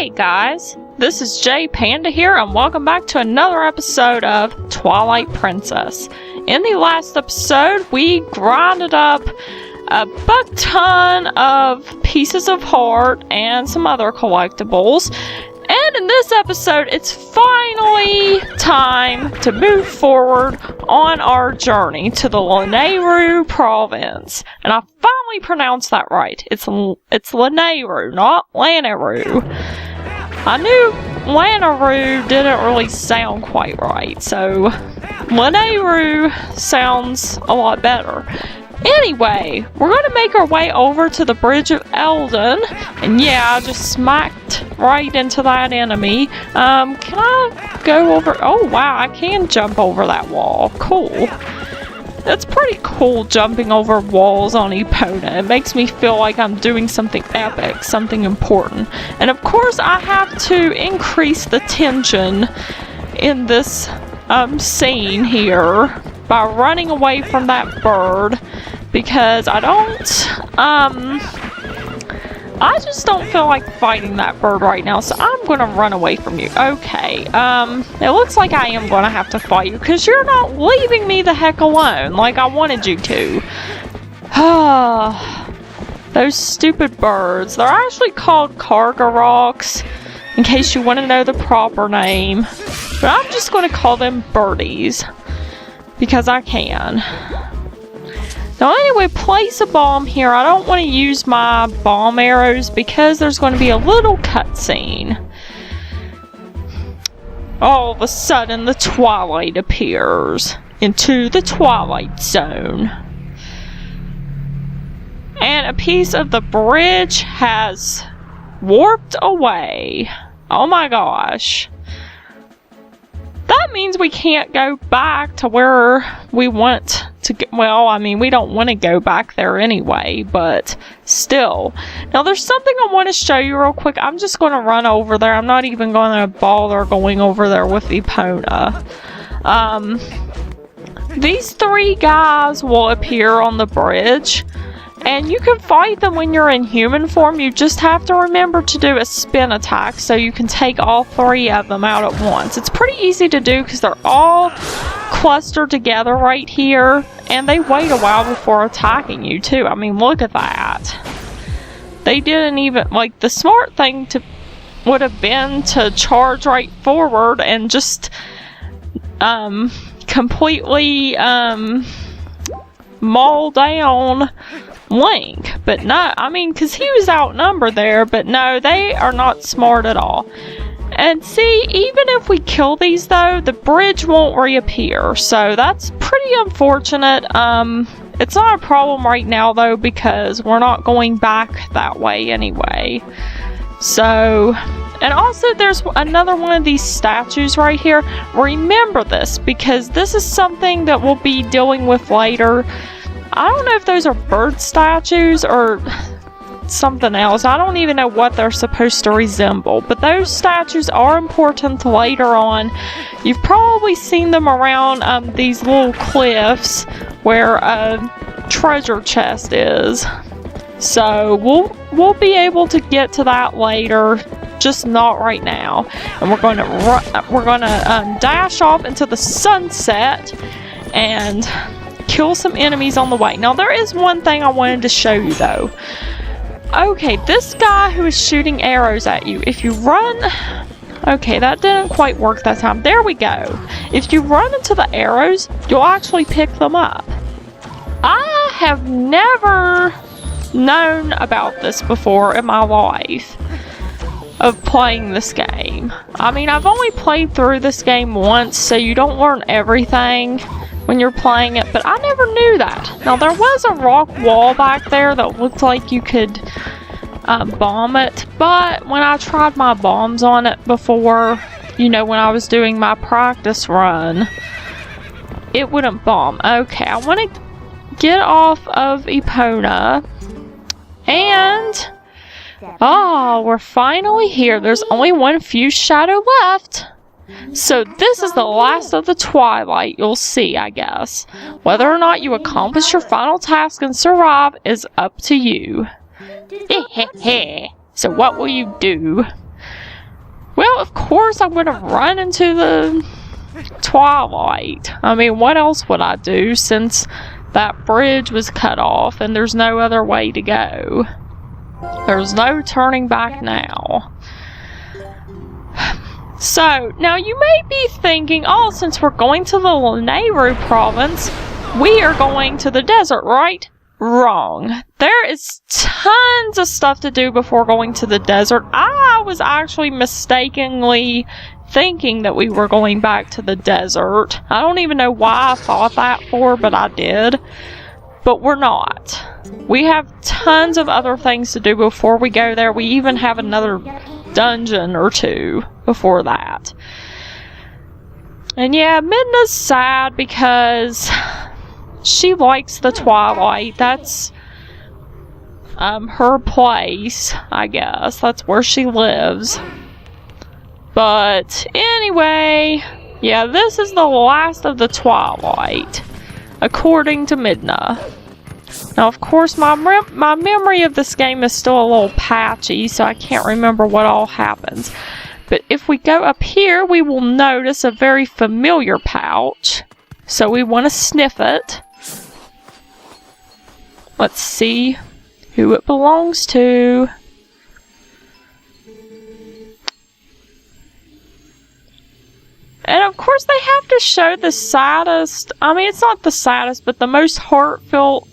Hey guys, this is Jay Panda here, and welcome back to another episode of Twilight Princess. In the last episode, we grinded up a buck ton of pieces of heart and some other collectibles. And in this episode, it's finally time to move forward on our journey to the Lanayru province. And I finally pronounced that right. It's Lanayru, not Lanayru. I knew Lanayru didn't really sound quite right, so Lanayru sounds a lot better. Anyway, we're going to make our way over to the Bridge of Eldon, and yeah, I just smacked right into that enemy. Can I go over? Oh wow, I can jump over that wall. Cool. That's pretty cool, jumping over walls on Epona. It makes me feel like I'm doing something epic, something important. And of course, I have to increase the tension in this scene here by running away from that bird, because I just don't feel like fighting that bird right now, so I'm gonna run away from you. Okay, it looks like I am gonna have to fight you, because you're not leaving me the heck alone like I wanted you to. Those stupid birds. They're actually called Kargaroks, in case you want to know the proper name. But I'm just gonna call them birdies, because I can. Now anyway, place a bomb here. I don't want to use my bomb arrows because there's going to be a little cutscene. All of a sudden, the Twilight appears into the Twilight Zone. And a piece of the bridge has warped away. Oh my gosh. That means we can't go back to where we want to go. Well, I mean, we don't want to go back there anyway, but still. Now, there's something I want to show you real quick. I'm just going to run over there. I'm not even going to bother going over there with Epona. These three guys will appear on the bridge, and you can fight them when you're in human form. You just have to remember to do a spin attack so you can take all three of them out at once. It's pretty easy to do because they're all clustered together right here, and they wait a while before attacking you too. I mean, look at that. They didn't even, like, the smart thing would have been to charge right forward and just completely maul down Link, but no, I mean, because he was outnumbered there, but no, they are not smart at all. And see, even if we kill these though, the bridge won't reappear, so that's pretty unfortunate. It's not a problem right now though, because we're not going back that way anyway. So, and also there's another one of these statues right here. Remember this, because this is something that we'll be dealing with later. I don't know if those are bird statues or something else. I don't even know what they're supposed to resemble, but those statues are important later on. You've probably seen them around these little cliffs where a treasure chest is. So we'll be able to get to that later, just not right now. And we're going to dash off into the sunset and kill some enemies on the way. Now, there is one thing I wanted to show you, though. Okay, this guy who is shooting arrows at you, if you run... Okay, that didn't quite work that time. There we go. If you run into the arrows, you'll actually pick them up. I have never known about this before in my life of playing this game. I mean, I've only played through this game once, so you don't learn everything when you're playing it, but I never knew that. Now, there was a rock wall back there that looked like you could bomb it, but when I tried my bombs on it before, you know, when I was doing my practice run, it wouldn't bomb. Okay, I want to get off of Epona, and oh, we're finally here. There's only one fused shadow left. So this is the last of the Twilight you'll see, I guess. Whether or not you accomplish your final task and survive is up to you. So what will you do? So, of course, I'm going to run into the Twilight. I mean, what else would I do since that bridge was cut off and there's no other way to go? There's no turning back now. So, now you may be thinking, oh, since we're going to the Lanayru province, we are going to the desert, right? Wrong. There is tons of stuff to do before going to the desert. I was actually mistakenly thinking that we were going back to the desert. I don't even know why I thought that for, but I did. But we're not. We have tons of other things to do before we go there. We even have another dungeon or two before that. And yeah, Midna's sad because she likes the Twilight. That's her place, I guess. That's where she lives. But anyway, yeah, this is the last of the Twilight, according to Midna. Now, of course, my memory of this game is still a little patchy, so I can't remember what all happens. But if we go up here, we will notice a very familiar pouch. So we want to sniff it. Let's see who it belongs to. And of course they have to show the saddest, I mean it's not the saddest, but the most heartfelt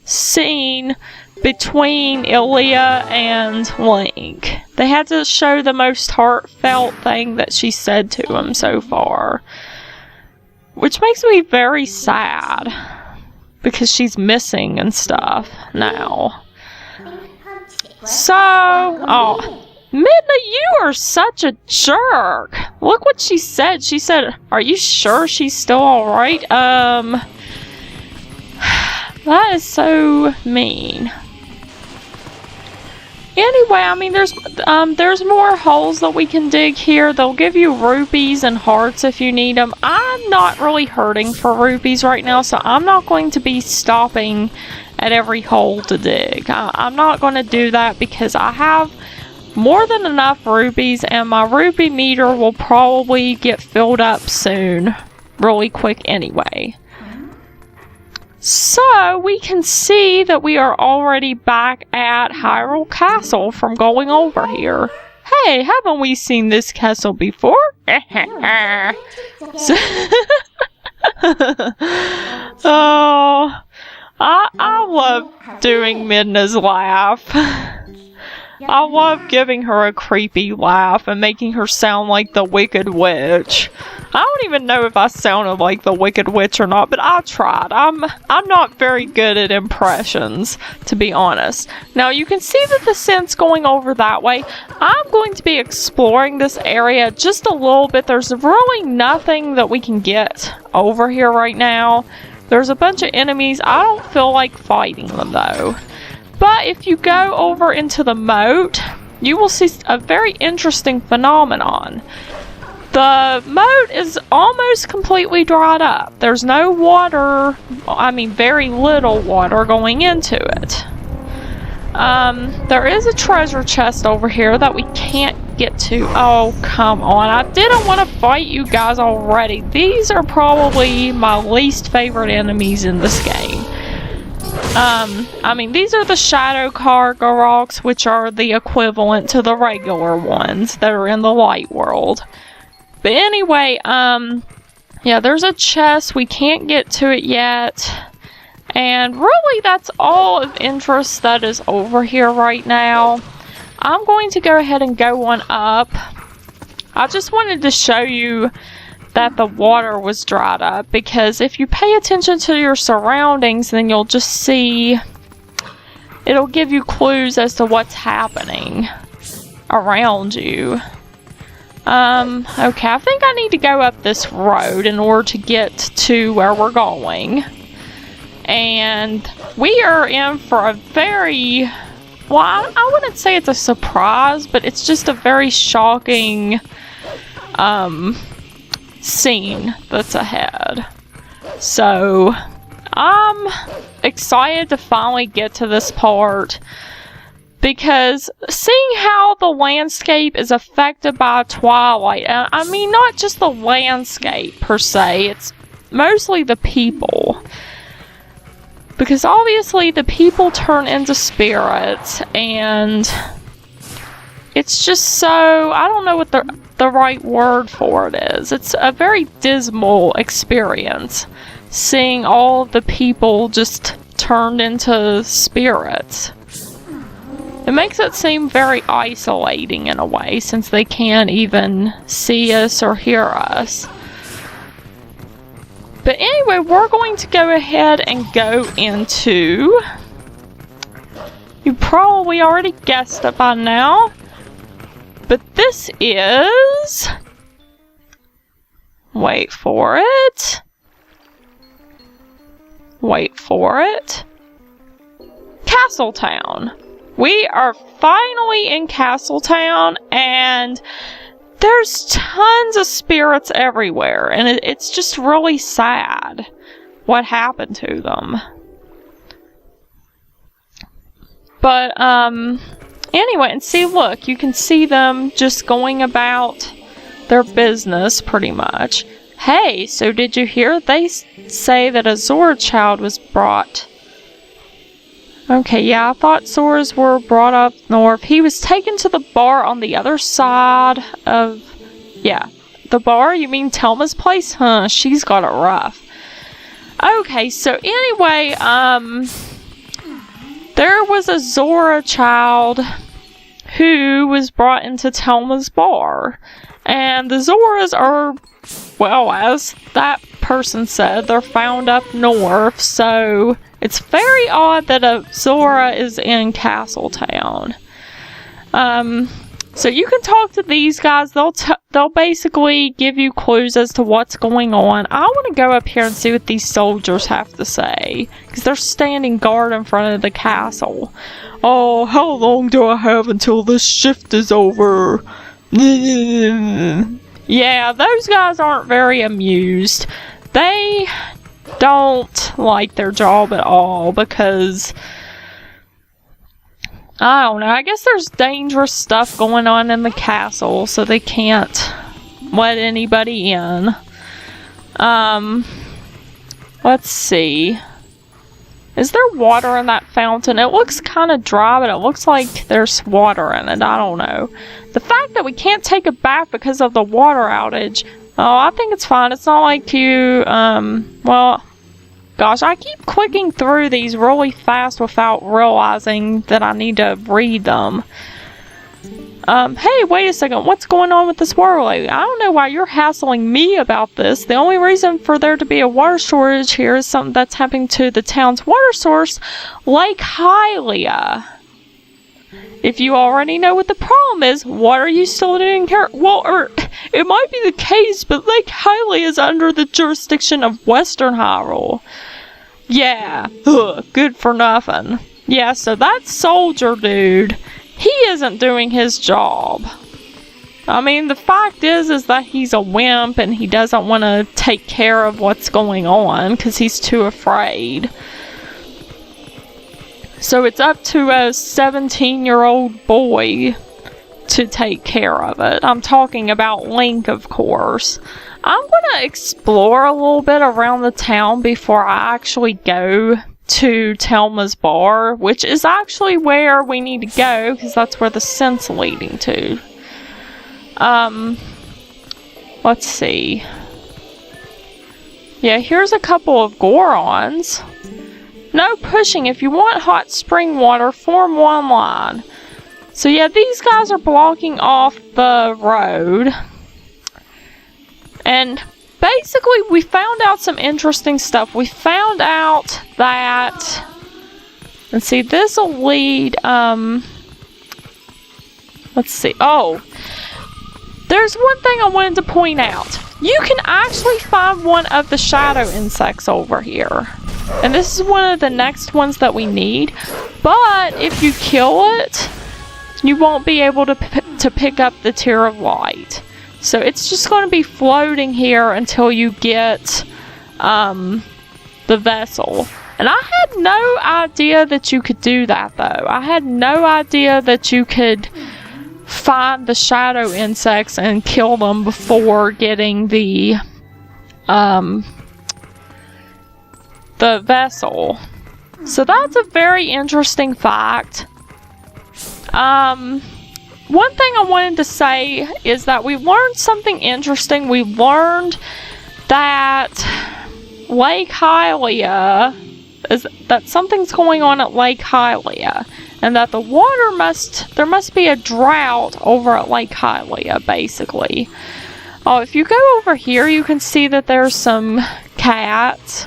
scene between Ilia and Link. They had to show the most heartfelt thing that she said to him so far. Which makes me very sad. Because she's missing and stuff now. So, oh, Midna, you are such a jerk. Look what she said. She said, are you sure she's still alright? That is so mean. Anyway, I mean, there's more holes that we can dig here. They'll give you rupees and hearts if you need them. I'm not really hurting for rupees right now, so I'm not going to be stopping at every hole to dig. I'm not going to do that because I have more than enough rupees, and my rupee meter will probably get filled up soon, really quick anyway. So, we can see that we are already back at Hyrule Castle from going over here. Hey, haven't we seen this castle before? Oh, I love doing Midna's laugh. I love giving her a creepy laugh and making her sound like the Wicked Witch. I don't even know if I sounded like the Wicked Witch or not, but I tried. I'm not very good at impressions, to be honest. Now, you can see that the scent's going over that way. I'm going to be exploring this area just a little bit. There's really nothing that we can get over here right now. There's a bunch of enemies. I don't feel like fighting them, though. But if you go over into the moat, you will see a very interesting phenomenon. The moat is almost completely dried up. There's no water, I mean very little water going into it. There is a treasure chest over here that we can't get to. Oh, come on. I didn't want to fight you guys already. These are probably my least favorite enemies in this game. I mean, these are the Shadow Gargoroks, which are the equivalent to the regular ones that are in the light world. But anyway, yeah, there's a chest. We can't get to it yet. And really, that's all of interest that is over here right now. I'm going to go ahead and go on up. I just wanted to show you that the water was dried up, because if you pay attention to your surroundings, then you'll just see, it'll give you clues as to what's happening around you. Okay, I think I need to go up this road in order to get to where we're going. And we are in for a very, well, I wouldn't say it's a surprise, but it's just a very shocking, scene that's ahead. So I'm excited to finally get to this part. Because seeing how the landscape is affected by Twilight, I mean, not just the landscape per se, it's mostly the people. Because obviously the people turn into spirits, and it's just so, I don't know what the right word for it is. It's a very dismal experience, seeing all of the people just turned into spirits. It makes it seem very isolating in a way, since they can't even see us or hear us. But anyway, we're going to go ahead and go into... You probably already guessed it by now. But this is... Wait for it. Wait for it. Castletown. We are finally in Castletown, and there's tons of spirits everywhere, and it's just really sad what happened to them. But, anyway, and see, look, you can see them just going about their business, pretty much. Hey, so did you hear? They say that a Zora child was brought. Okay, yeah, I thought Zoras were brought up north. He was taken to the bar on the other side of... Yeah, the bar? You mean Telma's place? Huh, she's got it rough. Okay, so anyway, there was a Zora child who was brought into Telma's bar. And the Zoras are, well, as that person said, they're found up north, so... It's very odd that a Zora is in Castletown. So you can talk to these guys. They'll basically give you clues as to what's going on. I want to go up here and see what these soldiers have to say, because they're standing guard in front of the castle. Oh, how long do I have until this shift is over? Yeah, those guys aren't very amused. They don't like their job at all, because I don't know, I guess there's dangerous stuff going on in the castle, so they can't let anybody in. Let's see. Is there water in that fountain? It looks kind of dry, but it looks like there's water in it. I don't know. The fact that we can't take a bath because of the water outage, oh, I think it's fine. It's not like you, well, gosh, I keep clicking through these really fast without realizing that I need to read them. Hey, wait a second. What's going on with this water lady? I don't know why you're hassling me about this. The only reason for there to be a water shortage here is something that's happening to the town's water source, Lake Ilia. If you already know what the problem is, what are you still doing here? Well, it might be the case, but Lake Ilia is under the jurisdiction of Western Hyrule. Yeah, good for nothing. Yeah, so that soldier dude, he isn't doing his job. I mean, the fact is that he's a wimp and he doesn't want to take care of what's going on because he's too afraid. So it's up to a 17-year-old boy to take care of it. I'm talking about Link, of course. I'm gonna explore a little bit around the town before I actually go to Telma's bar, which is actually where we need to go, because that's where the scent's leading to. Let's see. Yeah, here's a couple of Gorons. No pushing. If you want hot spring water, form one line. So yeah, these guys are blocking off the road. And basically, we found out some interesting stuff. We found out that... Let's see, this'll lead, let's see. Oh, there's one thing I wanted to point out. You can actually find one of the shadow insects over here. And this is one of the next ones that we need. But if you kill it, you won't be able to pick up the Tear of Light. So it's just going to be floating here until you get the vessel. And I had no idea that you could do that, though. I had no idea that you could find the shadow insects and kill them before getting the vessel. So that's a very interesting fact. One thing I wanted to say is that we learned something interesting. We learned that Lake Hylia that something's going on at Lake Hylia, and that the water there must be a drought over at Lake Hylia, basically. Oh, if you go over here, you can see that there's some cats.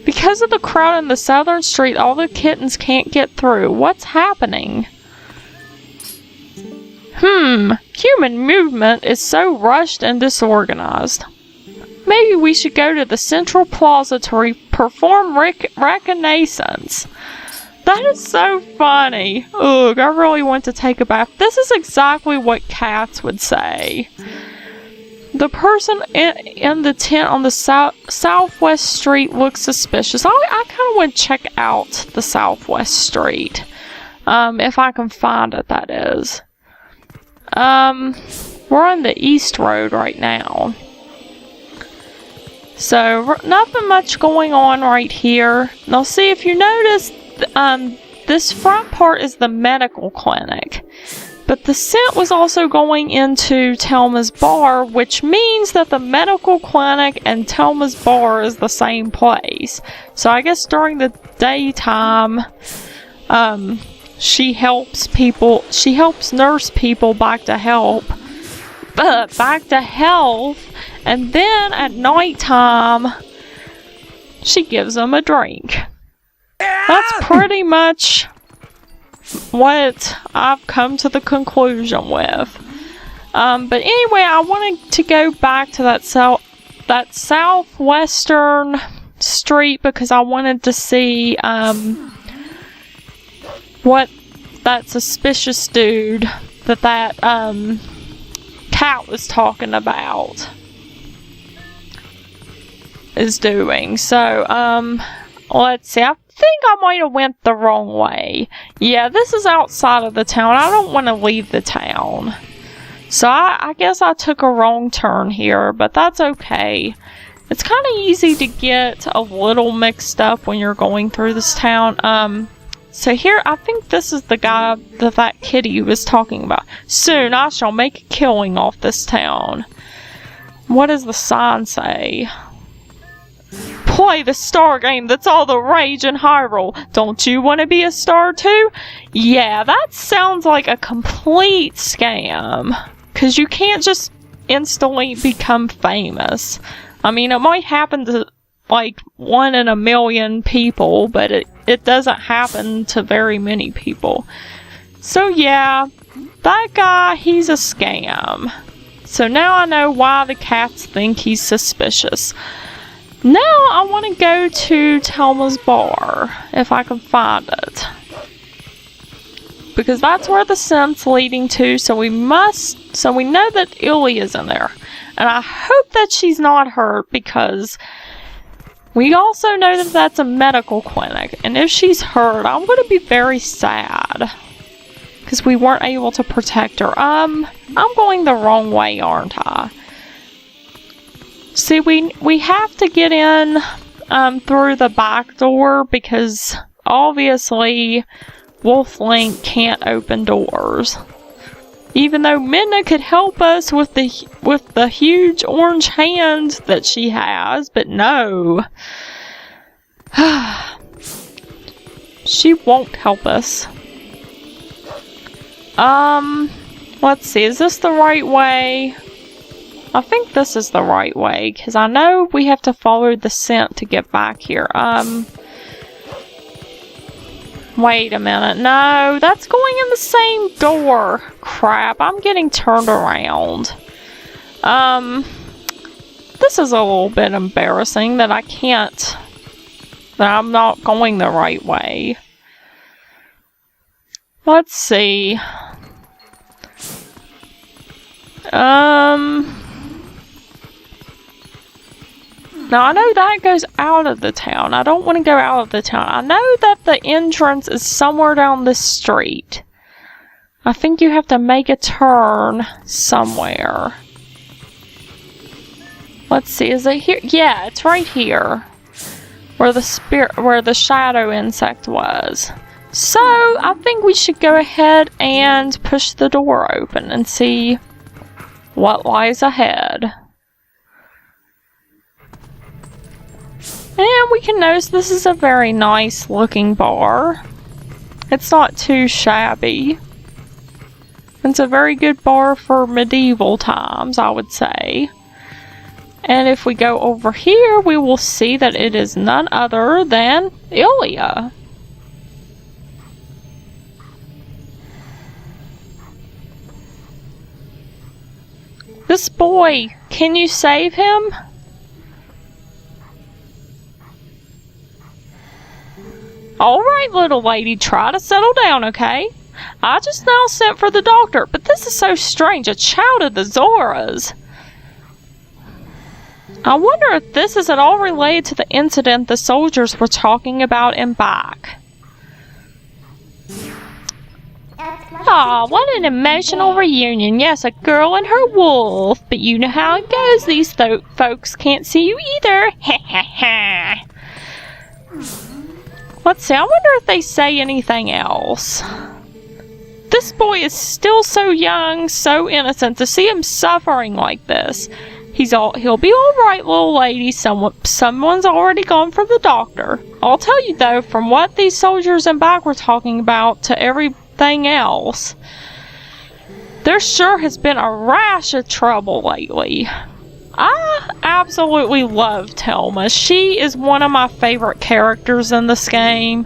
Because of the crowd in the southern street, all the kittens can't get through. What's happening? Human movement is so rushed and disorganized. Maybe we should go to the Central Plaza to perform reconnaissance. That is so funny. Ugh, I really want to take a bath. This is exactly what cats would say. The person in the tent on the southwest street looks suspicious. I kind of want to check out the southwest street. If I can find it, that is. We're on the east road right now. So, nothing much going on right here. Now, see, if you notice, this front part is the medical clinic. But the scent was also going into Telma's bar, which means that the medical clinic and Telma's bar is the same place. So, I guess during the daytime, she helps nurse people back to health. And then at nighttime, she gives them a drink. That's pretty much what I've come to the conclusion with. But anyway, I wanted to go back to that southwestern street because I wanted to see what that suspicious dude that cat was talking about is doing. So, let's see. I think I might have went the wrong way. Yeah, this is outside of the town. I don't want to leave the town. So I guess I took a wrong turn here, but that's okay. It's kind of easy to get a little mixed up when you're going through this town. So here, I think this is the guy that kitty was talking about. Soon I shall make a killing off this town. What does the sign say? Play the star game that's all the rage in Hyrule. Don't you want to be a star too? Yeah, that sounds like a complete scam. Because you can't just instantly become famous. I mean, it might happen to like 1 in a million people, but it doesn't happen to very many people. So yeah, that guy, he's a scam. So now I know why the cats think he's suspicious. Now I want to go to Telma's bar, if I can find it. Because that's where the scent's leading to, so we know that Ilia's in there. And I hope that she's not hurt, because we also know that that's a medical clinic. And if she's hurt, I'm going to be very sad. Because we weren't able to protect her. I'm going the wrong way, aren't I? See, we have to get in through the back door because obviously Wolf Link can't open doors. Even though Midna could help us with the huge orange hand that she has, but no. She won't help us. Let's see, is this the right way? I think this is the right way, because I know we have to follow the scent to get back here. Wait a minute. No, that's going in the same door. Crap, I'm getting turned around. This is a little bit embarrassing that I'm not going the right way. Let's see. Now, I know that goes out of the town. I don't want to go out of the town. I know that the entrance is somewhere down this street. I think you have to make a turn somewhere. Let's see, is it here? Yeah, it's right here. Where the shadow insect was. So, I think we should go ahead and push the door open and see what lies ahead. And we can notice this is a very nice looking bar. It's not too shabby. It's a very good bar for medieval times, I would say. And if we go over here, we will see that it is none other than Ilia. This boy, can you save him? Alright, little lady, try to settle down, okay? I just now sent for the doctor, but this is so strange, a child of the Zoras. I wonder if this is at all related to the incident the soldiers were talking about in back. Aw, what an emotional reunion. Yes, a girl and her wolf. But you know how it goes. These folks can't see you either. Ha ha ha. Let's see, I wonder if they say anything else. This boy is still so young, so innocent. To see him suffering like this. He'll be alright, little lady. Someone's already gone for the doctor. I'll tell you though, from what these soldiers in back were talking about to everything else, there sure has been a rash of trouble lately. I absolutely love Telma. She is one of my favorite characters in this game,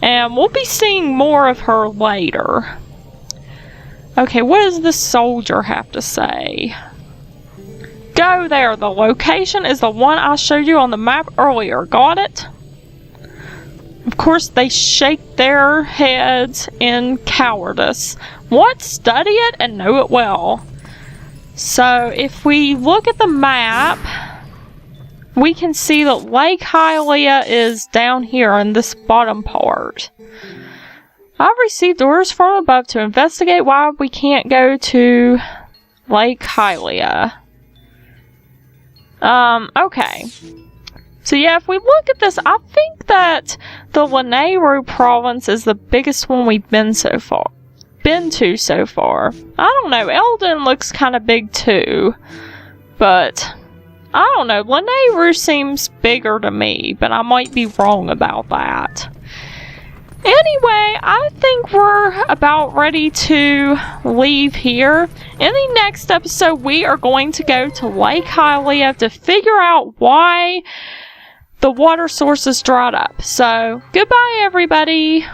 and we'll be seeing more of her later. Okay, what does the soldier have to say? Go there. The location is the one I showed you on the map earlier. Got it? Of course, they shake their heads in cowardice. What? Study it and know it well. So, if we look at the map, we can see that Lake Ilia is down here in this bottom part. I've received orders from above to investigate why we can't go to Lake Ilia. Okay. So yeah, if we look at this, I think that the Lanayru province is the biggest one we've been to so far. I don't know, Eldon looks kind of big too, but I don't know, Lanayru seems bigger to me, but I might be wrong about that. Anyway, I think we're about ready to leave here. In the next episode, we are going to go to Lake Ilia to figure out why the water source is dried up. So, goodbye everybody!